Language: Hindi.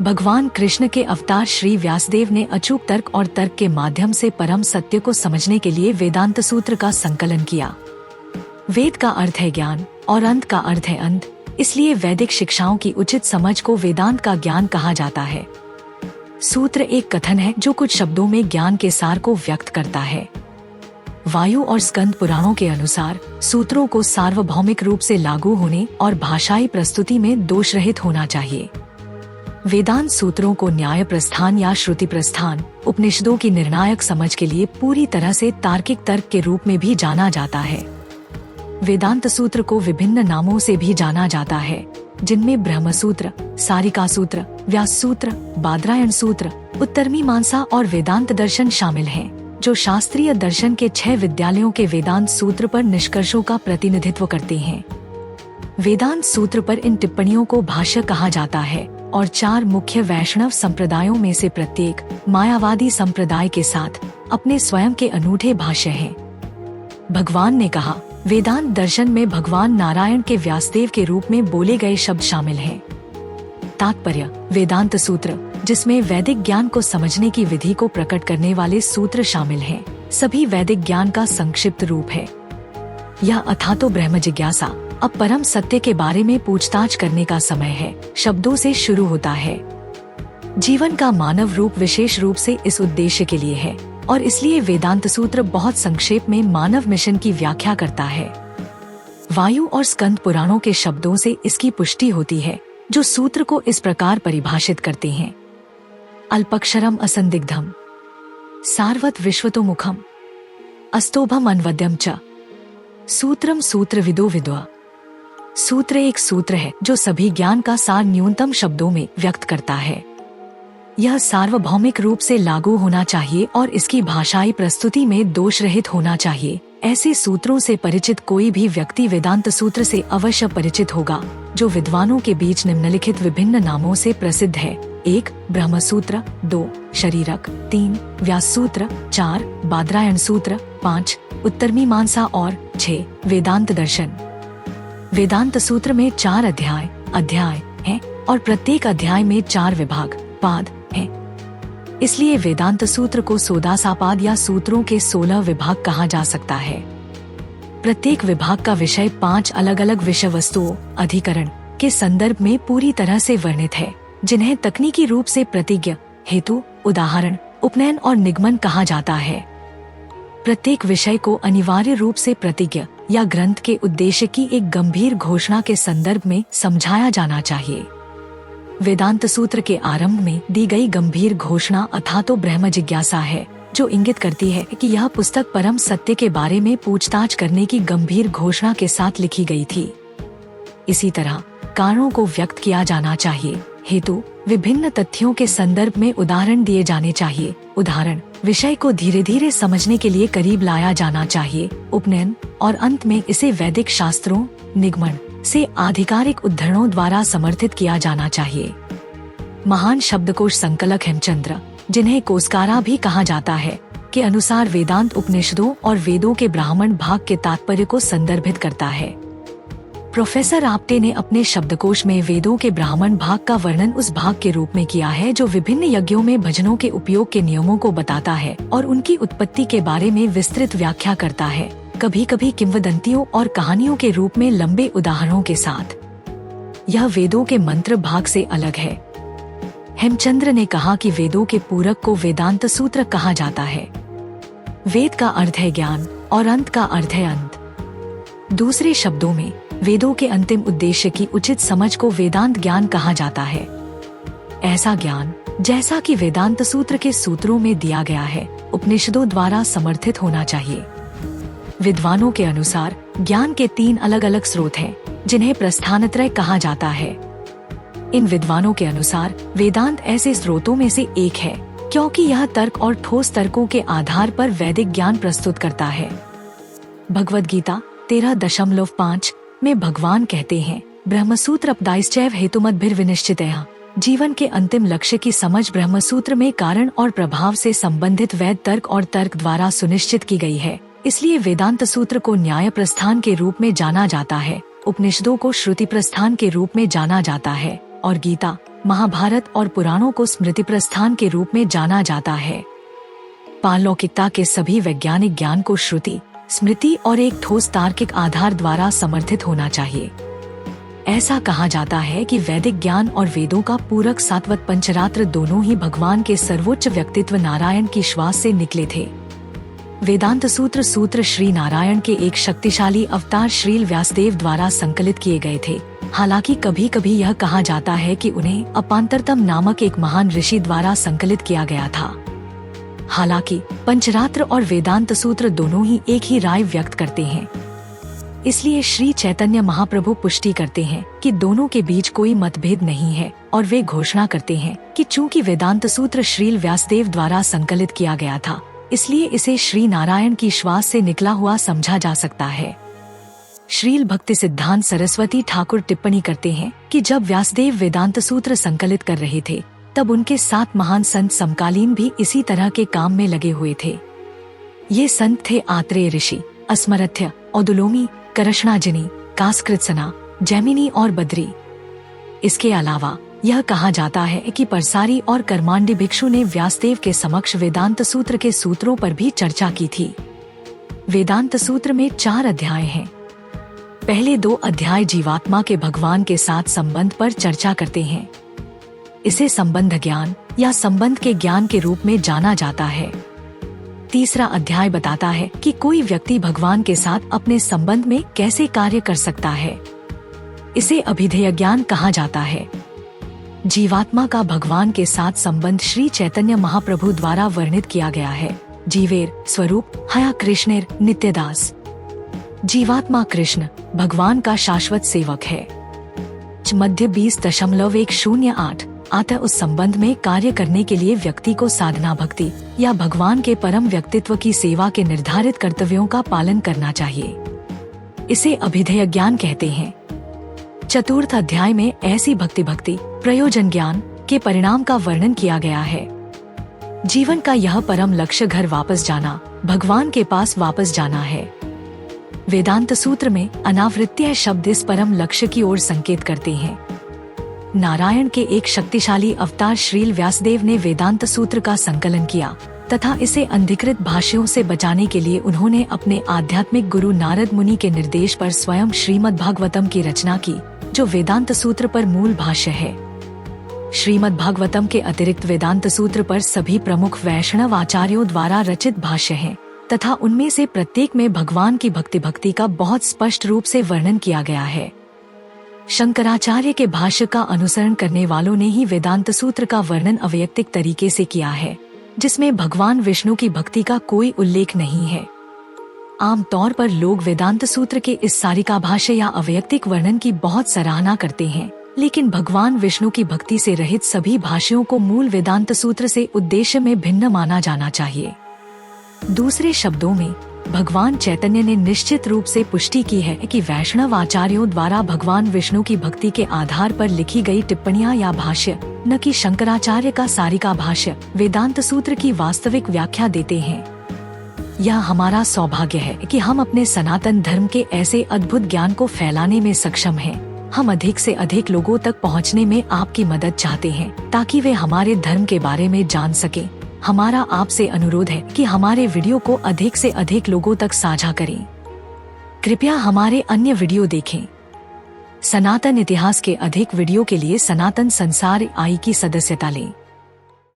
भगवान कृष्ण के अवतार श्री व्यासदेव ने अचूक तर्क और तर्क के माध्यम से परम सत्य को समझने के लिए वेदांत सूत्र का संकलन किया। वेद का अर्थ है ज्ञान और अंत का अर्थ है अंत, इसलिए वैदिक शिक्षाओं की उचित समझ को वेदांत का ज्ञान कहा जाता है। सूत्र एक कथन है जो कुछ शब्दों में ज्ञान के सार को व्यक्त करता है। वायु और स्कंद पुराणों के अनुसार सूत्रों को सार्वभौमिक रूप से लागू होने और भाषाई प्रस्तुति में दोष रहित होना चाहिए। वेदांत सूत्रों को न्याय प्रस्थान या श्रुति प्रस्थान, उपनिषदों की निर्णायक समझ के लिए पूरी तरह से तार्किक तर्क के रूप में भी जाना जाता है। वेदांत सूत्र को विभिन्न नामों से भी जाना जाता है, जिनमें ब्रह्म सूत्र, सारिका सूत्र, व्यास सूत्र, बादरायण सूत्र, उत्तरमीमांसा और वेदांत दर्शन शामिल हैं, जो शास्त्रीय दर्शन के 6 विद्यालयों के वेदांत सूत्र पर निष्कर्षों का प्रतिनिधित्व करते हैं। वेदांत सूत्र पर इन टिप्पणियों को भाष्य कहा जाता है और 4 मुख्य वैष्णव संप्रदायों में से प्रत्येक मायावादी संप्रदाय के साथ अपने स्वयं के अनूठे भाष्य हैं। भगवान ने कहा, वेदांत दर्शन में भगवान नारायण के व्यासदेव के रूप में बोले गए शब्द शामिल हैं। तात्पर्य: वेदांत सूत्र, जिसमें वैदिक ज्ञान को समझने की विधि को प्रकट करने वाले सूत्र शामिल हैं, सभी वैदिक ज्ञान का संक्षिप्त रूप है। यह अथातो ब्रह्म जिज्ञासा, अब परम सत्य के बारे में पूछताछ करने का समय है, शब्दों से शुरू होता है। जीवन का मानव रूप विशेष रूप से इस उद्देश्य के लिए है और इसलिए वेदांत सूत्र बहुत संक्षेप में मानव मिशन की व्याख्या करता है। वायु और स्कंद पुराणों के शब्दों से इसकी पुष्टि होती है, जो सूत्र को इस प्रकार परिभाषित करते हैं: अल्पक्षरम असंदिग्धम, सारवत विश्वतोमुखम, अस्तोभम अन्वद्यम च, सूत्रम सूत्रविदो विद्वा। सूत्र एक सूत्र है जो सभी ज्ञान का सार न्यूनतम शब्दों में व्यक्त करता है। यह सार्वभौमिक रूप से लागू होना चाहिए और इसकी भाषाई प्रस्तुति में दोष रहित होना चाहिए। ऐसे सूत्रों से परिचित कोई भी व्यक्ति वेदांत सूत्र से अवश्य परिचित होगा, जो विद्वानों के बीच निम्नलिखित विभिन्न नामों से प्रसिद्ध है: 1. ब्रह्म सूत्र, 2. शरीरक, 3. व्यास सूत्र, 4. बादरायण सूत्र, 5. उत्तरमीमांसा और 6. वेदांत दर्शन। वेदांत सूत्र में 4 अध्याय हैं और प्रत्येक अध्याय में 4 विभाग पाद हैं। इसलिए वेदांत सूत्र को सोदासापाद या सूत्रों के 16 विभाग कहा जा सकता है। प्रत्येक विभाग का विषय 5 अलग अलग विषय वस्तुओं, अधिकरण के संदर्भ में पूरी तरह से वर्णित है, जिन्हें तकनीकी रूप से प्रतिज्ञा, हेतु, उदाहरण, उपनयन और निगमन कहा जाता है। प्रत्येक विषय को अनिवार्य रूप से प्रतिज्ञा या ग्रंथ के उद्देश्य की एक गंभीर घोषणा के संदर्भ में समझाया जाना चाहिए। वेदांत सूत्र के आरंभ में दी गई गंभीर घोषणा अथातो ब्रह्म जिज्ञासा है, जो इंगित करती है कि यह पुस्तक परम सत्य के बारे में पूछताछ करने की गंभीर घोषणा के साथ लिखी गई थी। इसी तरह कारणों को व्यक्त किया जाना चाहिए, हेतु, विभिन्न तथ्यों के संदर्भ में उदाहरण दिए जाने चाहिए, उदाहरण, विषय को धीरे धीरे समझने के लिए करीब लाया जाना चाहिए, उपनयन, और अंत में इसे वैदिक शास्त्रों, निगमन से आधिकारिक उद्धरणों द्वारा समर्थित किया जाना चाहिए। महान शब्दकोश संकलक हेमचंद्र, जिन्हें कोसकारा भी कहा जाता है, के अनुसार वेदांत उपनिषदों और वेदों के ब्राह्मण भाग के तात्पर्य को संदर्भित करता है। प्रोफेसर आप्टे ने अपने शब्दकोश में वेदों के ब्राह्मण भाग का वर्णन उस भाग के रूप में किया है जो विभिन्न यज्ञों में भजनों के उपयोग के नियमों को बताता है और उनकी उत्पत्ति के बारे में विस्तृत व्याख्या करता है, कभी कभी किंवदंतियों और कहानियों के रूप में लंबे उदाहरणों के साथ। यह वेदों के मंत्र भाग से अलग है। हेमचंद्र ने कहा कि वेदों के पूरक को वेदांत सूत्र कहा जाता है। वेद का अर्थ है ज्ञान और अंत का अर्थ है अंत। दूसरे शब्दों में, वेदों के अंतिम उद्देश्य की उचित समझ को वेदांत ज्ञान कहा जाता है। ऐसा ज्ञान, जैसा कि वेदांत सूत्र के सूत्रों में दिया गया है, उपनिषदों द्वारा समर्थित होना चाहिए। विद्वानों के अनुसार ज्ञान के 3 अलग अलग स्रोत हैं, जिन्हें प्रस्थानत्रय कहा जाता है। इन विद्वानों के अनुसार वेदांत ऐसे स्रोतों में से एक है, क्योंकि यह तर्क और ठोस तर्कों के आधार पर वैदिक ज्ञान प्रस्तुत करता है। भगवद गीता 13.5 में भगवान कहते हैं, ब्रह्मसूत्र अपदायश्चैव हेतुमद्भिर्विनिश्चितयः। जीवन के अंतिम लक्ष्य की समझ ब्रह्मसूत्र में कारण और प्रभाव से संबंधित वैध तर्क और तर्क द्वारा सुनिश्चित की गई है। इसलिए वेदांत सूत्र को न्याय प्रस्थान के रूप में जाना जाता है, उपनिषदों को श्रुति प्रस्थान के रूप में जाना जाता है और गीता महाभारत और पुराणों को स्मृति प्रस्थान के रूप में जाना जाता है। पारलौकिकता के सभी वैज्ञानिक ज्ञान को श्रुति, स्मृति और एक ठोस तार्किक आधार द्वारा समर्थित होना चाहिए। ऐसा कहा जाता है कि वैदिक ज्ञान और वेदों का पूरक सात्वत पंचरात्र दोनों ही भगवान के सर्वोच्च व्यक्तित्व नारायण की श्वास से निकले थे। वेदांत सूत्र श्री नारायण के एक शक्तिशाली अवतार श्रील व्यासदेव द्वारा संकलित किए गए थे। हालांकि कभी कभी यह कहा जाता है कि उन्हें अपांतरतम नामक एक महान ऋषि द्वारा संकलित किया गया था। हालांकि पंचरात्र और वेदांत सूत्र दोनों ही एक ही राय व्यक्त करते हैं। इसलिए श्री चैतन्य महाप्रभु पुष्टि करते हैं कि दोनों के बीच कोई मतभेद नहीं है और वे घोषणा करते हैं कि चूंकि वेदांत सूत्र श्रील व्यासदेव द्वारा संकलित किया गया था, इसलिए इसे श्री नारायण की श्वास से निकला हुआ समझा जा सकता है। श्रील भक्ति सिद्धांत सरस्वती ठाकुर टिप्पणी करते हैं कि जब व्यासदेव वेदांत सूत्र संकलित कर रहे थे, तब उनके 7 महान संत समकालीन भी इसी तरह के काम में लगे हुए थे। ये संत थे आत्रेय ऋषि, अस्मरथ्य, औदुलोमी, करशनाजिनी, कासकृत्सना, जैमिनी और बद्री। इसके अलावा यह कहा जाता है कि परसारी और कर्मांडी भिक्षु ने व्यासदेव के समक्ष वेदांत सूत्र के सूत्रों पर भी चर्चा की थी। वेदांत सूत्र में 4 अध्याय हैं। पहले 2 अध्याय जीवात्मा के भगवान के साथ संबंध पर चर्चा करते हैं। इसे संबंध ज्ञान या संबंध के ज्ञान के रूप में जाना जाता है। तीसरा अध्याय बताता है कि कोई व्यक्ति भगवान के साथ अपने संबंध में कैसे कार्य कर सकता है। इसे अभिधेय ज्ञान कहा जाता है। जीवात्मा का भगवान के साथ संबंध श्री चैतन्य महाप्रभु द्वारा वर्णित किया गया है। जीवेर स्वरूप हया कृष्णेर नित्यदास। जीवात्मा कृष्ण भगवान का शाश्वत सेवक है। मध्य 20.108 अतः उस संबंध में कार्य करने के लिए व्यक्ति को साधना भक्ति या भगवान के परम व्यक्तित्व की सेवा के निर्धारित कर्तव्यों का पालन करना चाहिए। इसे अभिधेय ज्ञान कहते हैं। चतुर्थ अध्याय में ऐसी भक्ति प्रयोजन ज्ञान के परिणाम का वर्णन किया गया है। जीवन का यह परम लक्ष्य घर वापस जाना, भगवान के पास वापस जाना है। वेदांत सूत्र में अनावृत्य शब्द इस परम लक्ष्य की ओर संकेत करते हैं। नारायण के एक शक्तिशाली अवतार श्रील व्यासदेव ने वेदांत सूत्र का संकलन किया तथा इसे अनधिकृत भाष्यों से बचाने के लिए उन्होंने अपने आध्यात्मिक गुरु नारद मुनि के निर्देश पर स्वयं श्रीमद् भागवतम की रचना की, जो वेदांत सूत्र पर मूल भाष्य है। श्रीमद् भागवतम के अतिरिक्त वेदांत सूत्र पर सभी प्रमुख वैष्णव आचार्यों द्वारा रचित भाष्य हैं तथा उनमें से प्रत्येक में भगवान की भक्ति का बहुत स्पष्ट रूप से वर्णन किया गया है। शंकराचार्य के भाष्य का अनुसरण करने वालों ने ही वेदांत सूत्र का वर्णन अवैयक्तिक तरीके से किया है, जिसमें भगवान विष्णु की भक्ति का कोई उल्लेख नहीं है। आमतौर पर लोग वेदांत सूत्र के इस सारिका भाष्य या अवैयक्तिक वर्णन की बहुत सराहना करते हैं, लेकिन भगवान विष्णु की भक्ति से रहित सभी भाष्यों को मूल वेदांत सूत्र से उद्देश्य में भिन्न माना जाना चाहिए। दूसरे शब्दों में भगवान चैतन्य ने निश्चित रूप से पुष्टि की है कि वैष्णव आचार्यों द्वारा भगवान विष्णु की भक्ति के आधार पर लिखी गई टिप्पणियां या भाष्य, न कि शंकराचार्य का सारिका भाष्य, वेदांत सूत्र की वास्तविक व्याख्या देते हैं। यह हमारा सौभाग्य है कि हम अपने सनातन धर्म के ऐसे अद्भुत ज्ञान को फैलाने में सक्षम हैं। हम अधिक से अधिक लोगों तक पहुंचने में आपकी मदद चाहते हैं ताकि वे हमारे धर्म के बारे में जान सकें। हमारा आपसे अनुरोध है कि हमारे वीडियो को अधिक से अधिक लोगों तक साझा करें। कृपया हमारे अन्य वीडियो देखें। सनातन इतिहास के अधिक वीडियो के लिए सनातन संसार आई की सदस्यता लें।